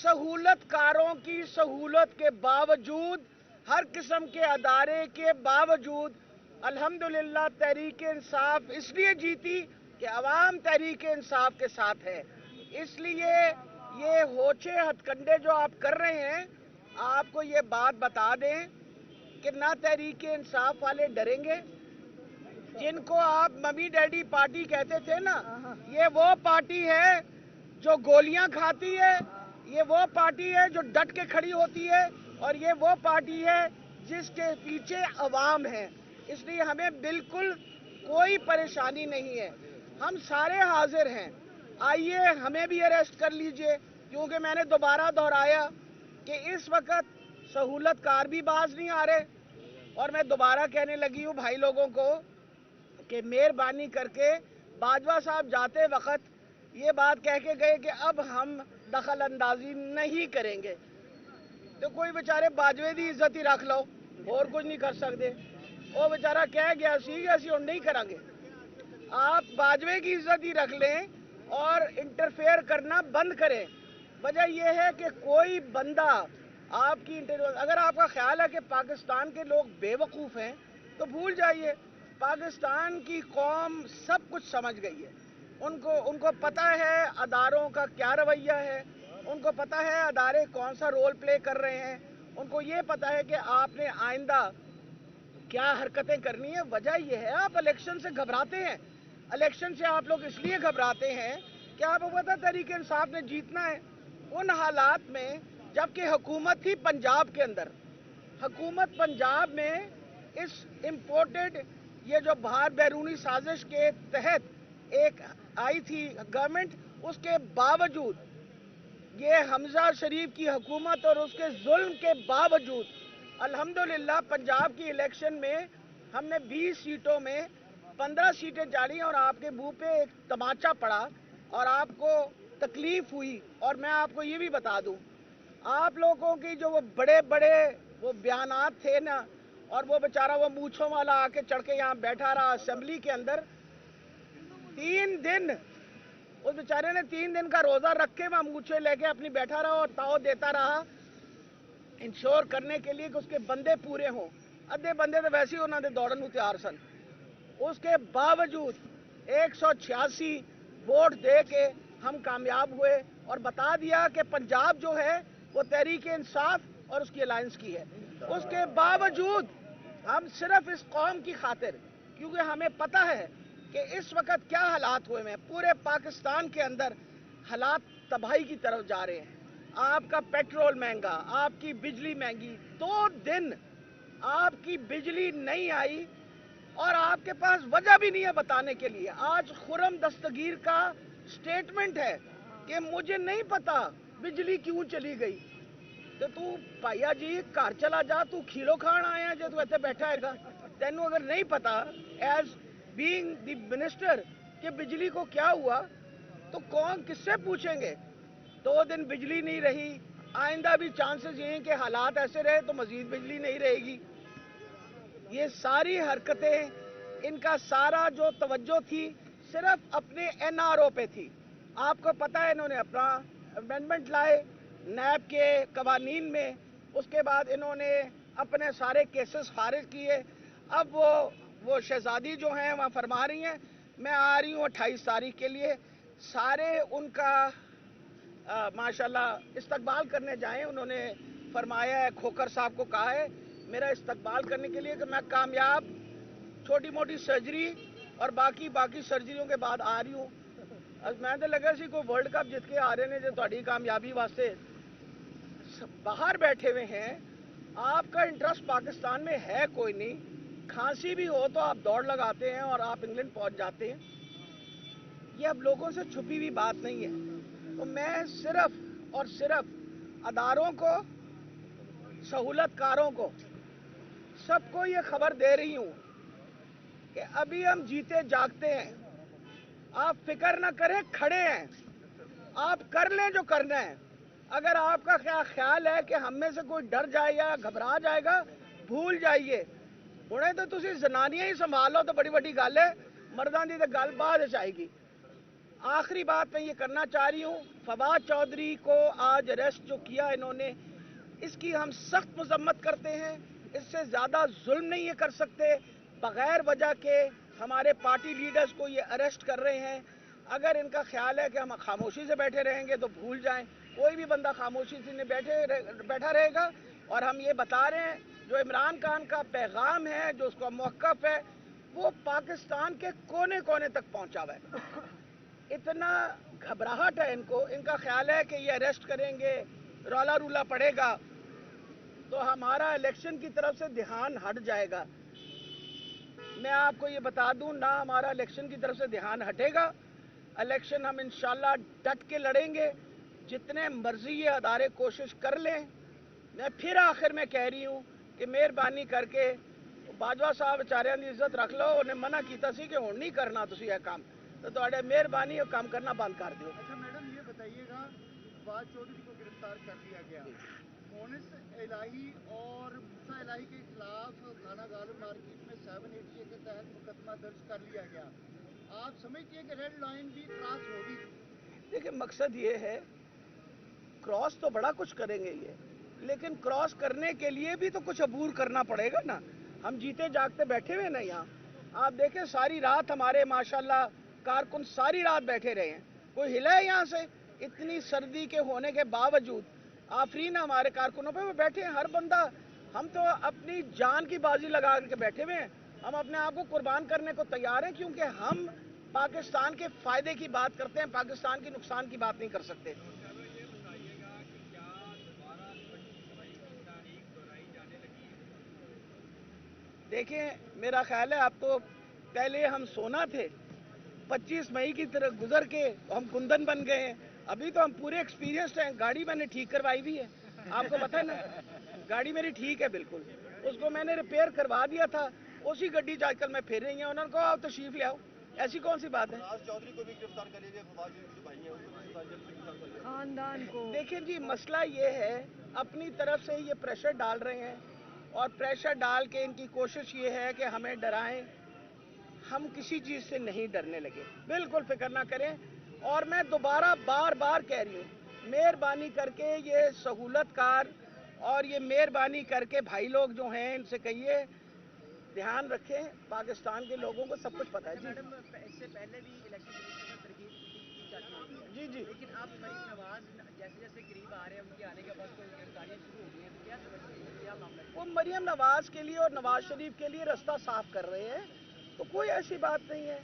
सहूलत कारों की सहूलत के बावजूद, हर किस्म के अदारे के बावजूद अल्हम्दुलिल्लाह तहरीक इंसाफ इसलिए जीती कि अवाम तहरीक इंसाफ के साथ है। इसलिए ये होचे हथकंडे जो आप कर रहे हैं, आपको ये बात बता दें कि ना तहरीक इंसाफ वाले डरेंगे, जिनको आप मम्मी डैडी पार्टी कहते थे ना, ये वो पार्टी है जो गोलियां खाती है, ये वो पार्टी है जो डट के खड़ी होती है, और ये वो पार्टी है जिसके पीछे अवाम है। इसलिए हमें बिल्कुल कोई परेशानी नहीं है, हम सारे हाजिर हैं। आइए हमें भी अरेस्ट कर लीजिए, क्योंकि मैंने दोबारा दोहराया कि इस वक्त सहूलतकार भी बाज नहीं आ रहे, और मैं दोबारा कहने लगी हूँ भाई लोगों को कि मेहरबानी करके बाजवा साहब जाते वक्त ये बात कह के गए कि अब हम दखल अंदाजी नहीं करेंगे, तो कोई बेचारे बाजवे की इज्जत ही रख लो, और कुछ नहीं कर सकते। वो बेचारा कह गया सी असी हम नहीं करांगे। आप बाजवे की इज्जत ही रख लें और इंटरफेयर करना बंद करें। वजह यह है कि कोई बंदा आपकी अगर आपका ख्याल है कि पाकिस्तान के लोग बेवकूफ़ हैं तो भूल जाइए, पाकिस्तान की कौम सब कुछ समझ गई है। उनको पता है अदारों का क्या रवैया है, उनको पता है अदारे कौन सा रोल प्ले कर रहे हैं, उनको ये पता है कि आपने आइंदा क्या हरकतें करनी है। वजह यह है आप इलेक्शन से घबराते हैं। इलेक्शन से आप लोग इसलिए घबराते हैं कि आपको पता तहरीक इंसाफ ने जीतना है। उन हालात में जबकि हुकूमत थी पंजाब के अंदर, हुकूमत पंजाब में इस इम्पोर्टेड ये जो बाहर बैरूनी साजिश के तहत एक आई थी गवर्नमेंट, उसके बावजूद ये हमजा शरीफ की हुकूमत और उसके जुल्म के बावजूद अल्हम्दुलिल्लाह पंजाब की इलेक्शन में हमने 20 सीटों में 15 सीटें जाली और आपके मुंह पे एक तमाचा पड़ा और आपको तकलीफ हुई। और मैं आपको ये भी बता दूं, आप लोगों की जो वो बड़े बड़े वो बयानात थे ना, और वो बेचारा वो मूछों वाला आके चढ़ के यहाँ बैठा रहा असेंबली के अंदर 3 दिन, उस बेचारे ने 3 दिन का रोजा रख के वहां मूछे लेके अपनी बैठा रहा और ताव देता रहा इंश्योर करने के लिए कि उसके बंदे पूरे हों। अद्धे बंदे तो वैसे ही उन्होंने दौड़न नूं तैयार सन। उसके बावजूद 186 वोट दे के हम कामयाब हुए और बता दिया कि पंजाब जो है वो तहरीक इंसाफ और उसकी अलायंस की है। उसके बावजूद हम सिर्फ इस कौम की खातिर, क्योंकि हमें पता है कि इस वक्त क्या हालात हुए हैं, पूरे पाकिस्तान के अंदर हालात तबाही की तरफ जा रहे हैं। आपका पेट्रोल महंगा, आपकी बिजली महंगी, 2 दिन आपकी बिजली नहीं आई और आपके पास वजह भी नहीं है बताने के लिए। आज खुर्रम दस्तगीर का स्टेटमेंट है कि मुझे नहीं पता बिजली क्यों चली गई। तो तू भाइया जी घर चला जा, तू खीलो खान आया जो तू इतने बैठा है, तेनू अगर नहीं पता एज बीइंग द मिनिस्टर कि बिजली को क्या हुआ तो कौन किससे पूछेंगे। 2 दिन बिजली नहीं रही, आइंदा भी चांसेस ये हैं कि हालात ऐसे रहे तो मजीद बिजली नहीं रहेगी। ये सारी हरकतें, इनका सारा जो तवज्जो थी सिर्फ अपने एनआरओ पे थी। आपको पता है इन्होंने अपना अमेंडमेंट लाए नैब के कवानीन में, उसके बाद इन्होंने अपने सारे केसेस खारिज किए। अब वो शहजादी जो हैं वहाँ फरमा रही हैं मैं आ रही हूँ 28 तारीख के लिए, सारे उनका माशाल्लाह इस्तकबाल करने जाएं। उन्होंने फरमाया है, खोकर साहब को कहा है मेरा इस्तकबाल करने के लिए कि मैं कामयाब छोटी मोटी सर्जरी और बाकी सर्जरियों के बाद आ रही हूँ। मैं तो लगा सी कोई वर्ल्ड कप जीत के आ रहे हैं जो थोड़ी कामयाबी वास्ते बाहर बैठे हुए हैं। आपका इंटरेस्ट पाकिस्तान में है कोई नहीं, खांसी भी हो तो आप दौड़ लगाते हैं और आप इंग्लैंड पहुंच जाते हैं। ये अब लोगों से छुपी हुई बात नहीं है। तो मैं सिर्फ और सिर्फ अदारों को, सहूलतकारों को, सबको ये खबर दे रही हूँ कि अभी हम जीते जागते हैं। आप फिक्र ना करें, खड़े हैं, आप कर लें जो करना है। अगर आपका क्या ख्याल है कि हम में से कोई डर जाए या घबरा जाएगा, भूल जाइए। उन्हें तो तुसी जनानियां ही संभालो तो बड़ी बड़ी गल है, मर्दां दी तो गल बाद च आएगी। आखिरी बात मैं ये करना चाह रही हूँ, फवाद चौधरी को आज अरेस्ट जो किया इन्होंने, इसकी हम सख्त मजम्मत करते हैं। इससे ज़्यादा जुल्म नहीं ये कर सकते। बगैर वजह के हमारे पार्टी लीडर्स को ये अरेस्ट कर रहे हैं। अगर इनका ख्याल है कि हम खामोशी से बैठे रहेंगे तो भूल जाएं, कोई भी बंदा खामोशी से नहीं बैठा रहेगा। और हम ये बता रहे हैं, जो इमरान खान का पैगाम है, जो उसका मौक़िफ़ है, वो पाकिस्तान के कोने कोने तक पहुंचा हुआ है। इतना घबराहट है इनको, इनका ख्याल है कि ये अरेस्ट करेंगे, रौला रूला पड़ेगा तो हमारा इलेक्शन की तरफ से ध्यान हट जाएगा। मैं आपको ये बता दूं, ना हमारा इलेक्शन की तरफ से ध्यान हटेगा। इलेक्शन हम इंशाल्लाह डट के लड़ेंगे, जितने मर्जी ये अदारे कोशिश कर लें। मैं फिर आखिर में कह रही हूँ कि मेहरबानी करके बाजवा साहब बेचारियां की इज्जत रख लो, उन्हें मना किया सी कि हुण नहीं करना तुसी यह काम, तो थोड़े मेहरबानी और काम करना बंद कर दो। अच्छा मैडम ये बताइएगा, फवाद चौधरी को गिरफ्तार कर लिया गया, मोनिस इलाही और मूसा इलाही के खिलाफ थाना गालू मार्केट में 780 के तहत मुकदमा दर्ज कर लिया गया। आप समझती हैं कि रेड लाइन भी क्रॉस होगी? देखिए, मकसद ये है, क्रॉस तो बड़ा कुछ करेंगे ये, लेकिन क्रॉस करने के लिए भी तो कुछ अबूर करना पड़ेगा ना। हम जीते जागते बैठे हुए ना यहाँ। आप देखें, सारी रात हमारे माशाल्लाह कारकुन सारी रात बैठे रहे हैं, कोई हिला है यहाँ से? इतनी सर्दी के होने के बावजूद आफरीन हमारे कारकुनों पे वो बैठे हैं, हर बंदा। हम तो अपनी जान की बाजी लगा के बैठे हुए हैं, हम अपने आप को कुर्बान करने को तैयार हैं, क्योंकि हम पाकिस्तान के फायदे की बात करते हैं, पाकिस्तान के नुकसान की बात नहीं कर सकते। देखें, मेरा ख्याल है अब तो, पहले हम सोना थे, 25 मई की तरह गुजर के हम कुंदन बन गए हैं। अभी तो हम पूरे एक्सपीरियंस्ड हैं। गाड़ी मैंने ठीक करवाई हुई है, आपको पता है ना, गाड़ी मेरी ठीक है बिल्कुल, उसको मैंने रिपेयर करवा दिया था, उसी गड्डी से आजकल मैं फिर रही है। उन्होंने कहा आप तशरीफ ले आओ, ऐसी कौन सी बात है। चौधरी को भी गिरफ्तार कर लिया गया, खानदान को। देखिए जी, मसला ये है, अपनी तरफ से ये प्रेशर डाल रहे हैं, और प्रेशर डाल के इनकी कोशिश ये है कि हमें डराएं। हम किसी चीज़ से नहीं डरने लगे, बिल्कुल फिक्र ना करें। और मैं दोबारा बार बार कह रही हूँ, मेहरबानी करके ये सहूलतकार और ये मेहरबानी करके भाई लोग जो हैं, इनसे कहिए ध्यान रखें। पाकिस्तान के लोगों को सब कुछ पता है जी। मैडम, इससे पहले भी इलेक्शन कमीशन में तरकीब की जाती होगी जी जी, लेकिन अब मरीम नवाज जैसे जैसे करीब आ रहे हैं, उनके आने के बाद तो गिरफ्तारियां शुरू हो गई हैं, तो क्या समझते हैं, क्या मामला है? वो मरियम नवाज के लिए और नवाज शरीफ के लिए रास्ता साफ कर रहे हैं, तो कोई ऐसी बात नहीं है।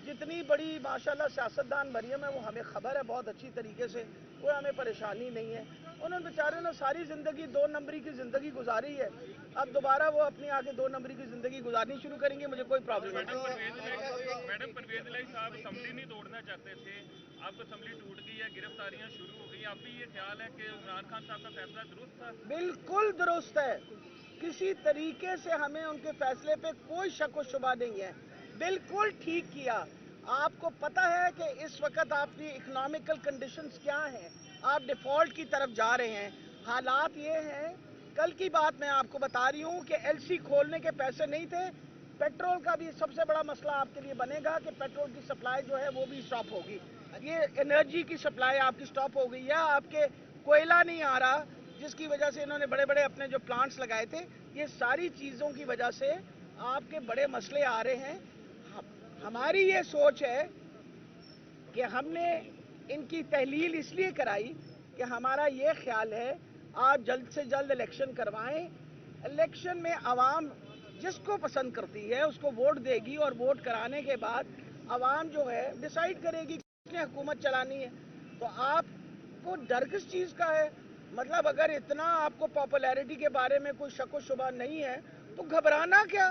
जितनी बड़ी माशाल्लाह सियासतदान मरियम है, वो हमें खबर है बहुत अच्छी तरीके से, कोई हमें परेशानी नहीं है। उन्होंने बेचारे ने सारी ज़िंदगी 2 नंबरी की ज़िंदगी गुजारी है, अब दोबारा वो अपनी आगे 2 नंबरी की ज़िंदगी गुजारनी शुरू करेंगे, मुझे कोई प्रॉब्लम नहीं। मैडम परवेज इलाही साहब असेंबली नहीं तोड़ना चाहते थे, अब असेंबली टूट गई है, गिरफ्तारियां शुरू हो गई, अब भी ये ख्याल है कि इमरान खान साहब का फैसला दुरुस्त था? बिल्कुल दुरुस्त है, किसी तरीके से हमें उनके फैसले पे कोई शक व शुबा नहीं है, बिल्कुल ठीक किया। आपको पता है कि इस वक्त आपकी इकोनॉमिकल कंडीशंस क्या हैं, आप डिफॉल्ट की तरफ जा रहे हैं। हालात ये हैं, कल की बात मैं आपको बता रही हूँ कि एलसी खोलने के पैसे नहीं थे। पेट्रोल का भी सबसे बड़ा मसला आपके लिए बनेगा कि पेट्रोल की सप्लाई जो है वो भी स्टॉप होगी। ये एनर्जी की सप्लाई आपकी स्टॉप हो गई है, आपके कोयला नहीं आ रहा, जिसकी वजह से इन्होंने बड़े बड़े अपने जो प्लांट्स लगाए थे, ये सारी चीज़ों की वजह से आपके बड़े मसले आ रहे हैं। हमारी ये सोच है कि हमने इनकी तहलील इसलिए कराई कि हमारा ये ख्याल है आप जल्द से जल्द इलेक्शन करवाएं। इलेक्शन में आवाम जिसको पसंद करती है उसको वोट देगी, और वोट कराने के बाद आवाम जो है डिसाइड करेगी किसने हुकूमत चलानी है। तो आपको डर किस चीज़ का है? मतलब अगर इतना आपको पॉपुलैरिटी के बारे में कोई शक व शुबा नहीं है तो घबराना क्या,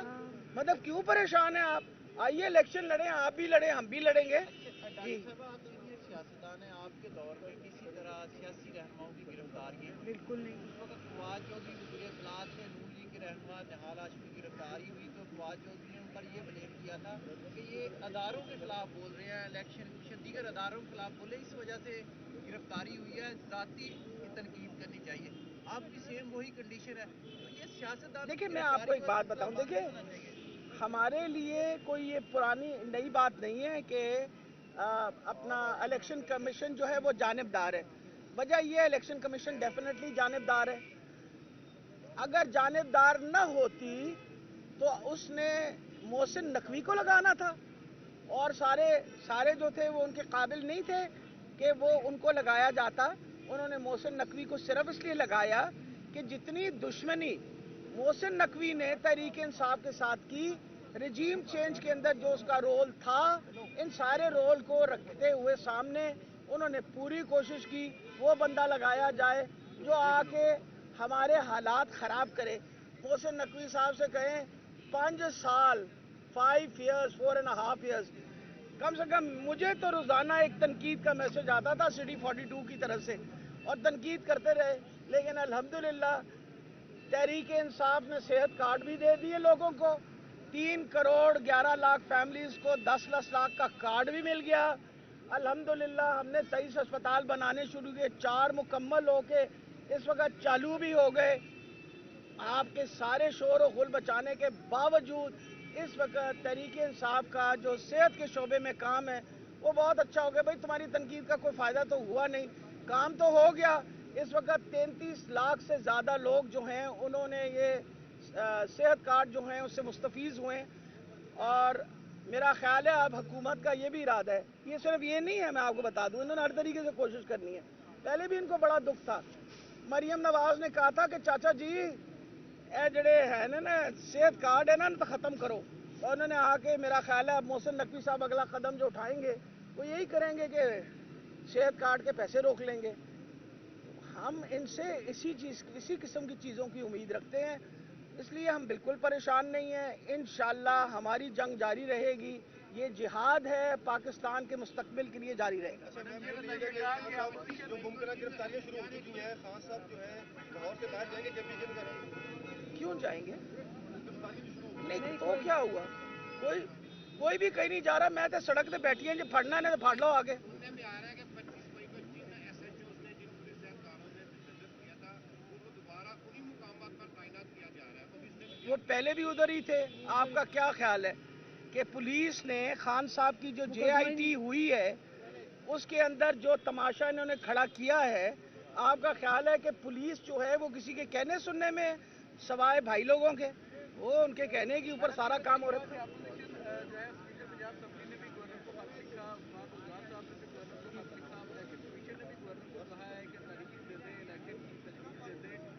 मतलब क्यों परेशान है आप? आइए इलेक्शन लड़ें, आप भी लड़ें, हम भी लड़ेंगे जी। सियासतदान है, आपके दौर में किसी तरह सियासी रहनुमाओं की गिरफ्तारी बिल्कुल नहीं। उस वक्त फवाद चौधरी गुजरे इजलास में नून लीग के रहनुमा निहाल हाशमी की गिरफ्तारी हुई, तो फवाद चौधरी ने उन पर ये ब्लेम किया था कि ये अदारों के खिलाफ बोल रहे हैं, इलेक्शन कमीशन दीगर अदारों के खिलाफ बोले, इस वजह से गिरफ्तारी हुई है, जाती तनकीद करनी चाहिए। आपकी सेम वही कंडीशन है, तो ये सियासतदान। देखिए, मैं आपको एक बात बताऊं, देखिए हमारे लिए कोई ये पुरानी नई बात नहीं है कि اپنا الیکشن کمیشن جو ہے وہ جانبدار ہے. وجہ یہ ہے الیکشن کمیشن ڈیفینیٹلی جانبدار ہے. اگر جانبدار نہ ہوتی تو اس نے محسن نقوی کو لگانا تھا، اور سارے جو تھے وہ ان کے قابل نہیں تھے کہ وہ ان کو لگایا جاتا. انہوں نے محسن نقوی کو صرف اس لیے لگایا کہ جتنی دشمنی محسن نقوی نے تحریک انصاف کے ساتھ کی، رجیم چینج کے اندر جو اس کا رول تھا، ان سارے رول کو رکھتے ہوئے سامنے انہوں نے پوری کوشش کی وہ بندہ لگایا جائے جو آ کے ہمارے حالات خراب کرے. محسن نقوی صاحب سے کہیں 5 سال 5 ایئرز 4.5 ایئرز کم سے کم مجھے تو روزانہ ایک تنقید کا میسج آتا تھا سٹی 42 کی طرف سے، اور تنقید کرتے رہے. لیکن الحمدللہ تحریک انصاف نے صحت کارڈ بھی دے دیے لوگوں کو. 3 کروڑ 11 لاکھ فیملیز کو 10 لاکھ کا کارڈ بھی مل گیا. الحمدللہ ہم نے 23 اسپتال بنانے شروع کیے، 4 مکمل ہو کے اس وقت چالو بھی ہو گئے. آپ کے سارے شور و غل بچانے کے باوجود اس وقت تحریک انصاف کا جو صحت کے شعبے میں کام ہے وہ بہت اچھا ہو گیا. بھائی تمہاری تنقید کا کوئی فائدہ تو ہوا نہیں، کام تو ہو گیا. اس وقت 33 لاکھ سے زیادہ لوگ جو ہیں انہوں نے یہ صحت کارڈ جو ہیں اس سے مستفیض ہوئے. اور میرا خیال ہے اب حکومت کا یہ بھی ارادہ ہے، یہ صرف یہ نہیں ہے، میں آپ کو بتا دوں انہوں نے ہر طریقے سے کوشش کرنی ہے. پہلے بھی ان کو بڑا دکھ تھا. مریم نواز نے کہا تھا کہ چاچا جی اے جڑے ہے نا صحت کارڈ ہے نا تو ختم کرو. اور انہوں نے آ کے میرا خیال ہے اب محسن نقوی صاحب اگلا قدم جو اٹھائیں گے وہ یہی کریں گے کہ صحت کارڈ کے پیسے روک لیں گے. ہم ان سے اسی قسم کی چیزوں کی امید رکھتے ہیں، اس لیے ہم بالکل پریشان نہیں ہیں. انشاءاللہ ہماری جنگ جاری رہے گی. یہ جہاد ہے پاکستان کے مستقبل کے لیے جاری رہے گا. جو ممکنہ گرفتاریاں شروع ہو چکی ہیں، خان صاحب جو ہے لاہور سے باہر جائیں گے جب بھی جن کریں کیوں جائیں گے؟ نہیں تو کیا ہوا؟ کوئی بھی کہیں نہیں جا رہا. میں تو سڑک پہ بیٹھی ہیں، جو پھڑنا ہے تو پھڑ لو آگے. وہ پہلے بھی ادھر ہی تھے. آپ کا کیا خیال ہے کہ پولیس نے خان صاحب کی جو JIT ہوئی ہے اس کے اندر جو تماشا انہوں نے کھڑا کیا ہے، آپ کا خیال ہے کہ پولیس جو ہے وہ کسی کے کہنے سننے میں سوائے بھائی لوگوں کے، وہ ان کے کہنے کے اوپر سارا کام ہو رہا ہے؟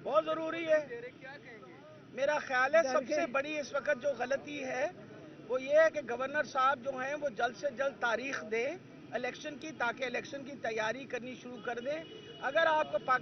بہت ضروری ہے. میرا خیال ہے سب سے بڑی اس وقت جو غلطی ہے وہ یہ ہے کہ گورنر صاحب جو ہیں وہ جلد سے جلد تاریخ دیں الیکشن کی، تاکہ الیکشن کی تیاری کرنی شروع کر دیں. اگر آپ کو پاکستان